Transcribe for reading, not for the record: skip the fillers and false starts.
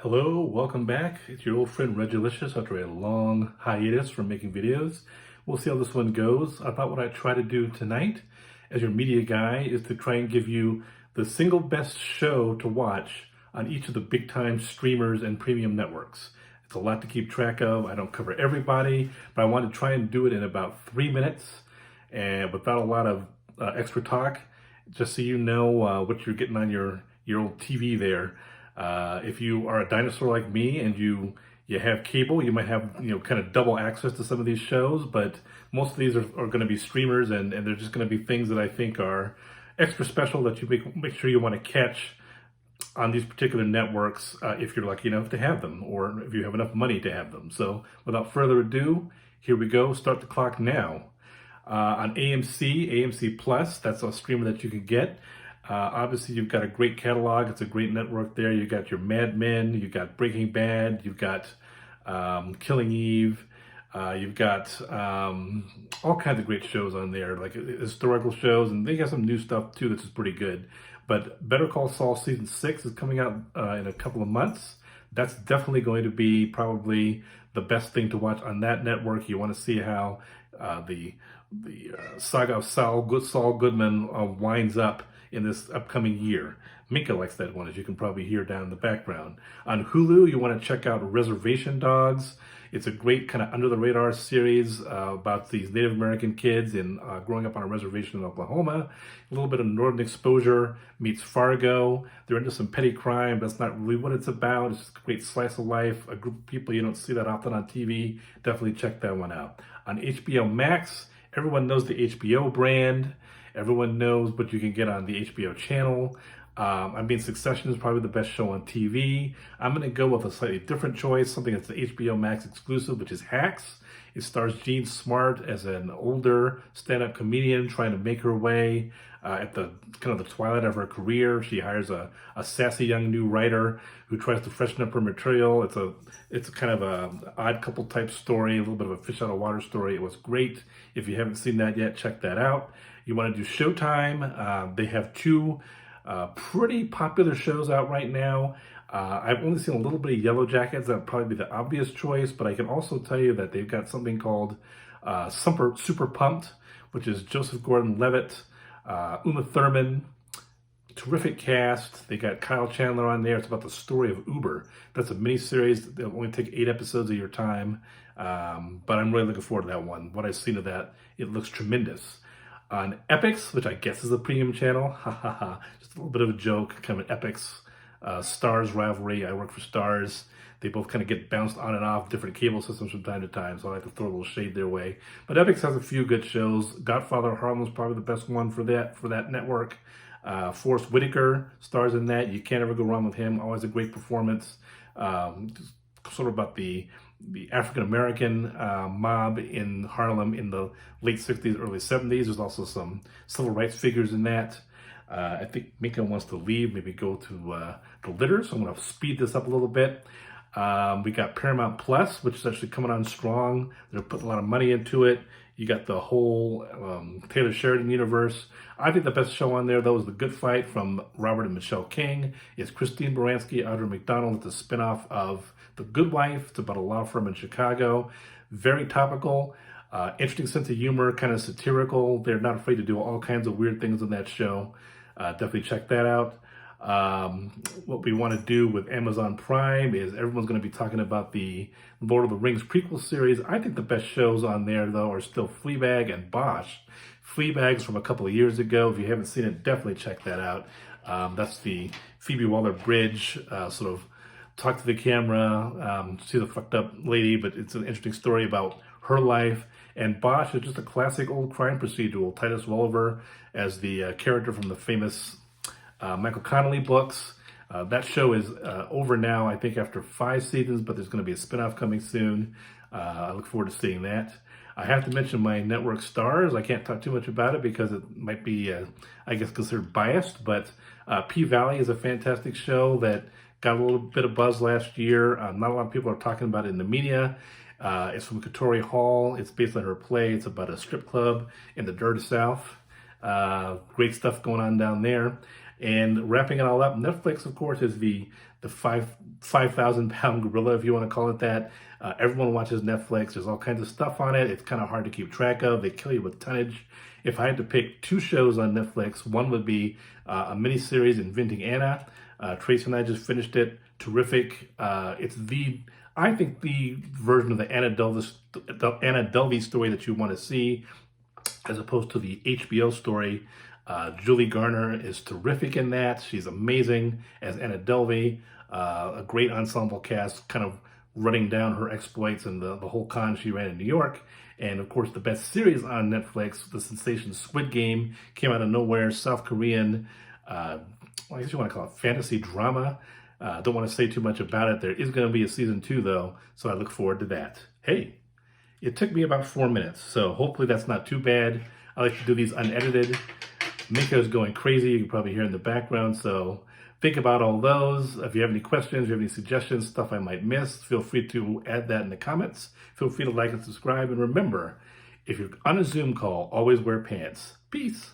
Hello, welcome back. It's your old friend Licious after a long hiatus from making videos. We'll see how this one goes. I thought what I'd try to do tonight as your media guy is to try and give you the single best show to watch on each of the big time streamers and premium networks. It's a lot to keep track of. I don't cover everybody, but I want to try and do it in about 3 minutes and without a lot of extra talk, just so you know what you're getting on your old TV there. If you are a dinosaur like me and you have cable, you might have kind of double access to some of these shows, but most of these are going to be streamers, and they're just going to be things that I think are extra special that you make sure you want to catch on these particular networks if you're lucky enough to have them, or if you have enough money to have them. So without further ado, here we go. Start the clock now. On AMC Plus, that's a streamer that you can get. Obviously, you've got a great catalog. It's a great network there. You got your Mad Men, you've got Breaking Bad, you've got Killing Eve, you've got all kinds of great shows on there, like historical shows, and they got some new stuff too that's pretty good. But Better Call Saul Season 6 is coming out in a couple of months. That's definitely going to be probably the best thing to watch on that network. You want to see how the saga of Saul Goodman winds up in this upcoming year. Minka likes that one, as you can probably hear down in the background. On Hulu, you want to check out Reservation Dogs. It's a great kind of under-the-radar series about these Native American kids in growing up on a reservation in Oklahoma. A little bit of Northern exposure meets Fargo. They're into some petty crime. That's not really what it's about. It's just a great slice of life. A group of people you don't see that often on TV. Definitely check that one out. On HBO Max, everyone knows the HBO brand. Everyone knows what you can get on the HBO channel. Succession is probably the best show on TV. I'm going to go with a slightly different choice, something that's the HBO Max exclusive, which is Hacks. It stars Jean Smart as an older stand-up comedian trying to make her way at the kind of the twilight of her career. She hires a sassy young new writer who tries to freshen up her material. It's a kind of a odd couple type story, a little bit of a fish out of water story. It was great. If you haven't seen that yet, check that out. You want to do Showtime. They have two pretty popular shows out right now. I've only seen a little bit of Yellow Jackets. That would probably be the obvious choice, but I can also tell you that they've got something called Super Pumped, which is Joseph Gordon-Levitt, Uma Thurman, terrific cast. They got Kyle Chandler on there. It's about the story of Uber. That's a miniseries. They'll only take 8 episodes of your time, but I'm really looking forward to that one. What I've seen of that, it looks tremendous. On Epix, which I guess is a premium channel, just a little bit of a joke, kind of an Epix Stars rivalry. I work for Stars. They both kind of get bounced on and off different cable systems from time to time, so I like to throw a little shade their way. But Epix has a few good shows. Godfather of Harlem is probably the best one for that network. Forrest Whitaker stars in that. You can't ever go wrong with him. Always a great performance. Sort of about the African-American mob in Harlem in the late 60s, early 70s. There's also some civil rights figures in that. I think Minka wants to leave, maybe go to the litter, so I'm going to speed this up a little bit. We got Paramount Plus, which is actually coming on strong. They're putting a lot of money into it. You got the whole Taylor Sheridan universe. I think the best show on there, though, is The Good Fight from Robert and Michelle King. It's Christine Baranski, Audra McDonald. It's a spinoff of The Good Wife. It's about a law firm in Chicago. Very topical. Interesting sense of humor, kind of satirical. They're not afraid to do all kinds of weird things on that show. Definitely check that out. What we want to do with Amazon Prime is everyone's going to be talking about the Lord of the Rings prequel series. I think the best shows on there, though, are still Fleabag and Bosch. Fleabag's from a couple of years ago. If you haven't seen it, definitely check that out. That's the Phoebe Waller-Bridge sort of talk to the camera, see the fucked up lady, but it's an interesting story about her life. And Bosch is just a classic old crime procedural. Titus Welliver as the character from the famous Michael Connelly books. That show is over now, I think, after 5 seasons, but there's going to be a spinoff coming soon. I look forward to seeing that. I have to mention my network Stars. I can't talk too much about it because it might be, I guess, considered biased, but P-Valley is a fantastic show that got a little bit of buzz last year. Not a lot of people are talking about it in the media. It's from Katori Hall. It's based on her play. It's about a strip club in the dirty South. Great stuff going on down there. And wrapping it all up, Netflix, of course, is the 5,000 pound gorilla, if you want to call it that. Everyone watches Netflix. There's all kinds of stuff on it. It's kind of hard to keep track of. They kill you with tonnage. If I had to pick 2 shows on Netflix, one would be a miniseries, Inventing Anna. Tracy and I just finished it. Terrific. It's I think the version of the Anna Delvey story that you want to see, as opposed to the HBO story. Julie Garner is terrific in that. She's amazing as Anna Delvey. A great ensemble cast, kind of running down her exploits and the whole con she ran in New York. And of course, the best series on Netflix, the sensation Squid Game, came out of nowhere. South Korean, I guess you want to call it fantasy drama. Don't want to say too much about it. There is going to be a season 2 though, so I look forward to that. Hey, it took me about 4 minutes, so hopefully that's not too bad. I like to do these unedited. Miko's going crazy, you can probably hear in the background, so think about all those. If you have any questions, if you have any suggestions, stuff I might miss, feel free to add that in the comments. Feel free to like and subscribe, and remember, if you're on a Zoom call, always wear pants. Peace.